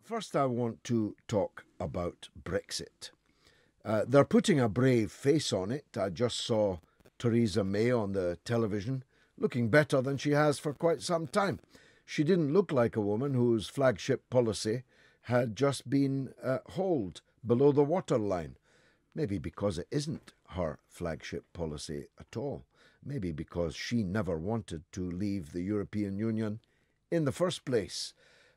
First, I want to talk about Brexit. They're putting a brave face on it. I just saw Theresa May on the television looking better than she has for quite some time. She didn't look like a woman whose flagship policy had just been hauled below the waterline. Maybe because it isn't her flagship policy at all. Maybe because she never wanted to leave the European Union in the first place.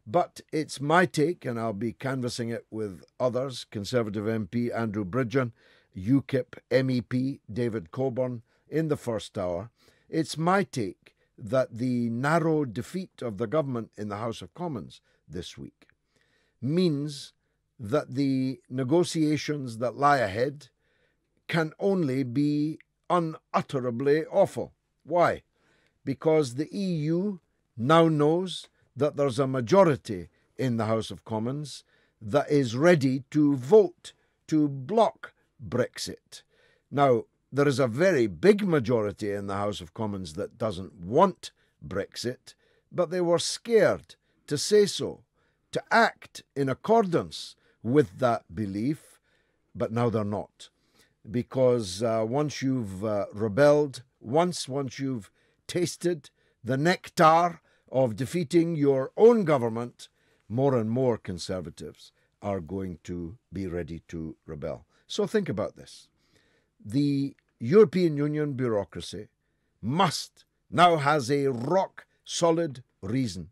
But it's my take, and I'll be canvassing it with others, Conservative MP Andrew Bridgen, UKIP MEP David Coburn in the first hour. It's my take that the narrow defeat of the government in the House of Commons this week means that the negotiations that lie ahead can only be unutterably awful. Why? Because the EU now knows that there's a majority in the House of Commons that is ready to vote to block Brexit. Now, there is a very big majority in the House of Commons that doesn't want Brexit, but they were scared to say so, to act in accordance with that belief, but now they're not. Because once you've rebelled, once you've tasted the nectar of defeating your own government, more and more Conservatives are going to be ready to rebel. So think about this. The European Union bureaucracy now has a rock-solid reason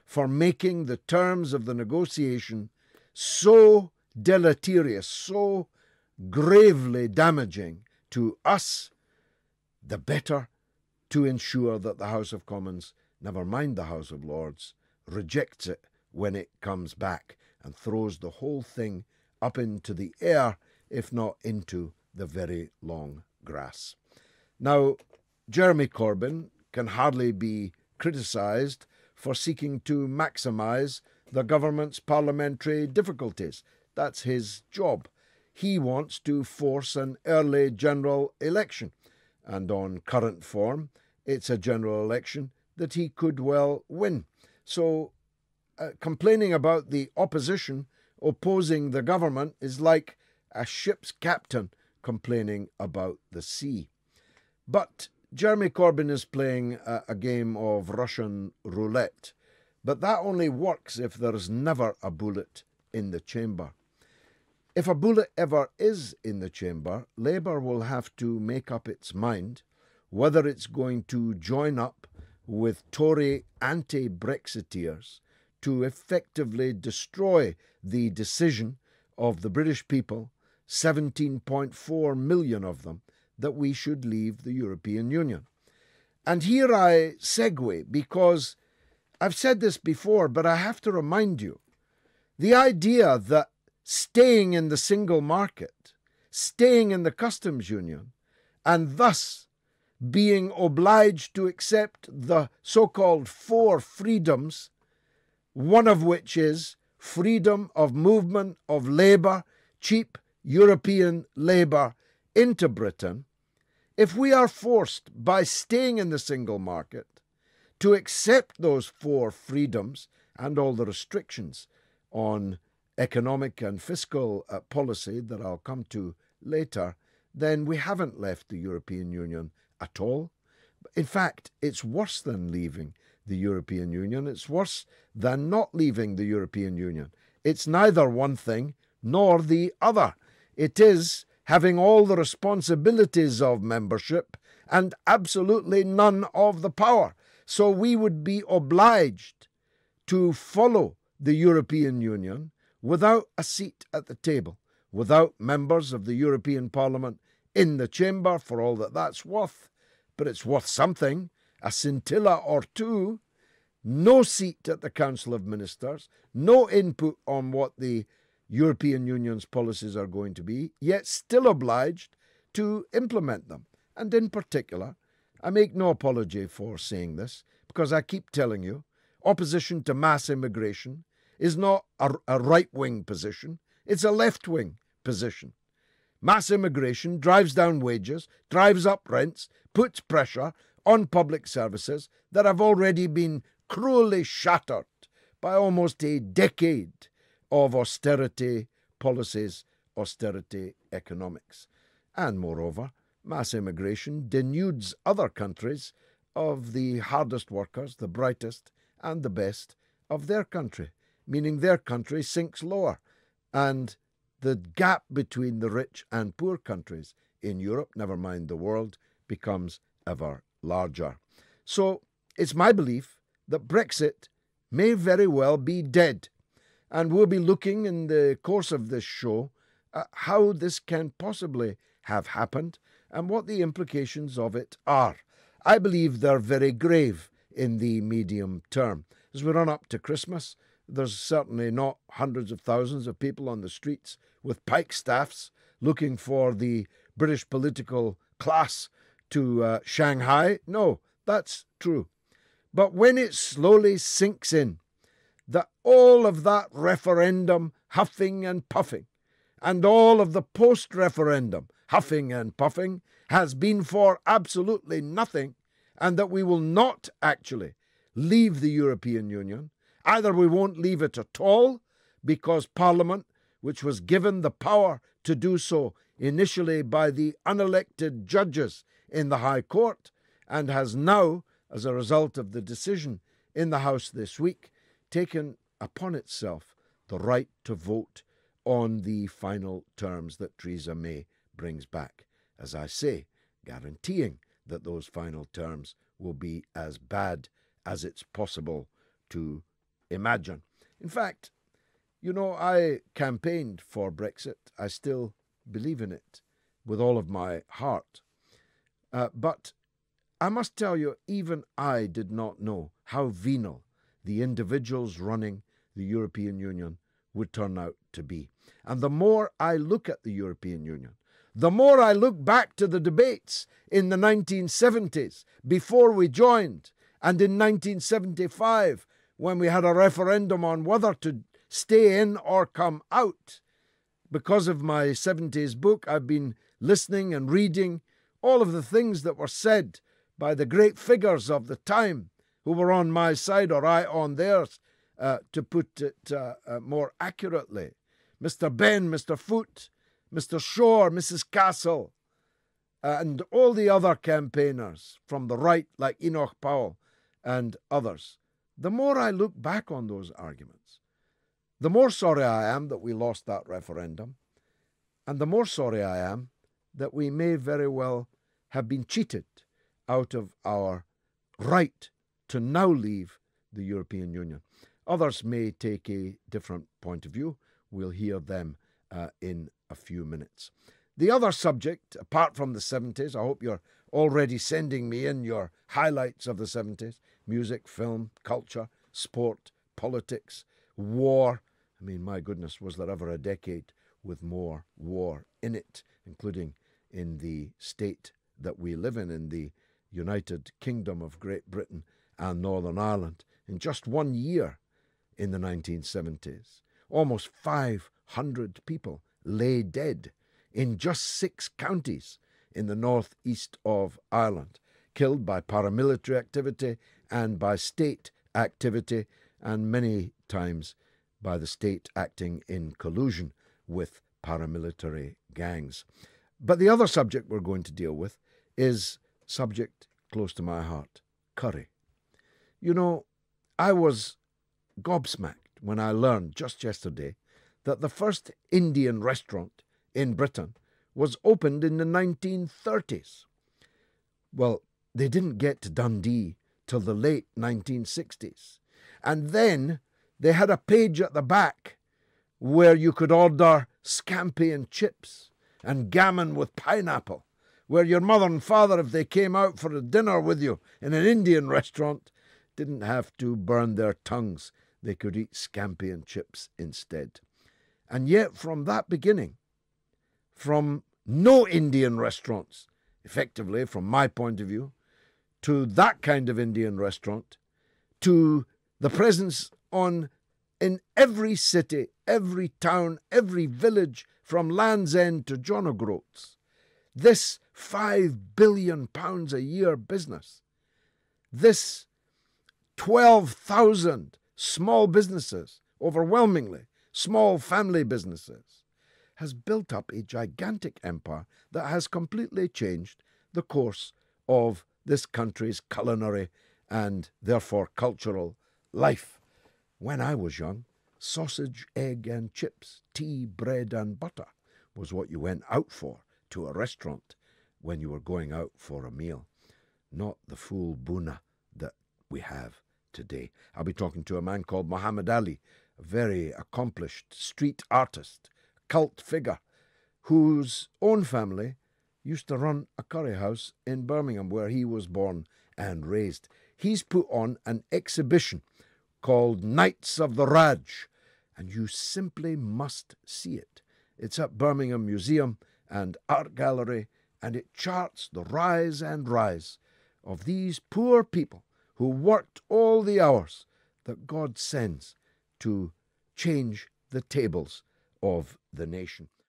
for making the terms of the negotiation so deleterious, so gravely damaging to us, the better to ensure that the House of Commons, never mind the House of Lords, rejects it when it comes back and throws the whole thing up into the air, if not into the very long grass. Now, Jeremy Corbyn can hardly be criticised for seeking to maximise the government's parliamentary difficulties. That's his job. He wants to force an early general election, and on current form, it's a general election that he could well win. So complaining about the opposition opposing the government is like a ship's captain complaining about the sea. But Jeremy Corbyn is playing a game of Russian roulette. But that only works if there's never a bullet in the chamber. If a bullet ever is in the chamber, Labour will have to make up its mind whether it's going to join up with Tory anti-Brexiteers to effectively destroy the decision of the British people, 17.4 million of them, that we should leave the European Union. And here I segue, because I've said this before, but I have to remind you, the idea that staying in the single market, staying in the customs union, and thus being obliged to accept the so-called 4 freedoms, one of which is freedom of movement of labour, cheap European labour into Britain, if we are forced by staying in the single market to accept those 4 freedoms and all the restrictions on economic and fiscal policy that I'll come to later, then we haven't left the European Union at all. In fact, it's worse than leaving the European Union. It's worse than not leaving the European Union. It's neither one thing nor the other. It is having all the responsibilities of membership and absolutely none of the power. So we would be obliged to follow the European Union without a seat at the table, without members of the European Parliament in the chamber, for all that that's worth, but it's worth something, a scintilla or two, no seat at the Council of Ministers, no input on what the European Union's policies are going to be, yet still obliged to implement them. And in particular, I make no apology for saying this, because I keep telling you, opposition to mass immigration is not a right-wing position, it's a left-wing position. Mass immigration drives down wages, drives up rents, puts pressure on public services that have already been cruelly shattered by almost a decade of austerity policies, austerity economics. And moreover, mass immigration denudes other countries of the hardest workers, the brightest and the best of their country, meaning their country sinks lower, and the gap between the rich and poor countries in Europe, never mind the world, becomes ever larger. So it's my belief that Brexit may very well be dead, and we'll be looking in the course of this show at how this can possibly have happened and what the implications of it are. I believe they're very grave in the medium term. As we run up to Christmas, there's certainly not hundreds of thousands of people on the streets with pike staffs looking for the British political class to Shanghai. No, that's true. But when it slowly sinks in that all of that referendum huffing and puffing and all of the post-referendum huffing and puffing has been for absolutely nothing, and that we will not actually leave the European Union, either we won't leave it at all because Parliament, which was given the power to do so initially by the unelected judges in the High Court, and has now, as a result of the decision in the House this week, taken upon itself the right to vote on the final terms that Theresa May brings back. As I say, guaranteeing that those final terms will be as bad as it's possible to imagine. In fact, you know, I campaigned for Brexit. I still believe in it with all of my heart. But I must tell you, even I did not know how venal the individuals running the European Union would turn out to be. And the more I look at the European Union, the more I look back to the debates in the 1970s before we joined, and in 1975 when we had a referendum on whether to stay in or come out. Because of my 70s book, I've been listening and reading all of the things that were said by the great figures of the time who were on my side or I on theirs, to put it more accurately. Mr. Benn, Mr. Foote, Mr. Shore, Mrs. Castle, and all the other campaigners from the right like Enoch Powell and others. The more I look back on those arguments, the more sorry I am that we lost that referendum, and the more sorry I am that we may very well have been cheated out of our right to now leave the European Union. Others may take a different point of view. We'll hear them in a few minutes. The other subject, apart from the 70s, I hope you're already sending me in your highlights of the 70s, music, film, culture, sport, politics, war. I mean, my goodness, was there ever a decade with more war in it, including in the state that we live in the United Kingdom of Great Britain and Northern Ireland. In just 1 year in the 1970s, almost 500 people lay dead in just 6 counties in the northeast of Ireland, killed by paramilitary activity and by state activity, and many times by the state acting in collusion with paramilitary gangs. But the other subject we're going to deal with is subject close to my heart, curry. You know, I was gobsmacked when I learned just yesterday that the first Indian restaurant in Britain was opened in the 1930s. Well, they didn't get to Dundee till the late 1960s. And then they had a page at the back where you could order scampi and chips and gammon with pineapple, where your mother and father, if they came out for a dinner with you in an Indian restaurant, didn't have to burn their tongues. They could eat scampi and chips instead. And yet from that beginning, from no Indian restaurants, effectively from my point of view, to that kind of Indian restaurant, to the presence in every city, every town, every village, from Land's End to John O'Groats, this £5 billion a year business, this 12,000 small businesses, overwhelmingly small family businesses, has built up a gigantic empire that has completely changed the course of this country's culinary and therefore cultural life. When I was young, sausage, egg and chips, tea, bread and butter was what you went out for to a restaurant when you were going out for a meal, not the full boona that we have today. I'll be talking to a man called Muhammad Ali, a very accomplished street artist, cult figure, whose own family used to run a curry house in Birmingham where he was born and raised. He's put on an exhibition called Knights of the Raj, and you simply must see it. It's at Birmingham Museum and Art Gallery, and it charts the rise and rise of these poor people who worked all the hours that God sends to change the tables of the nation.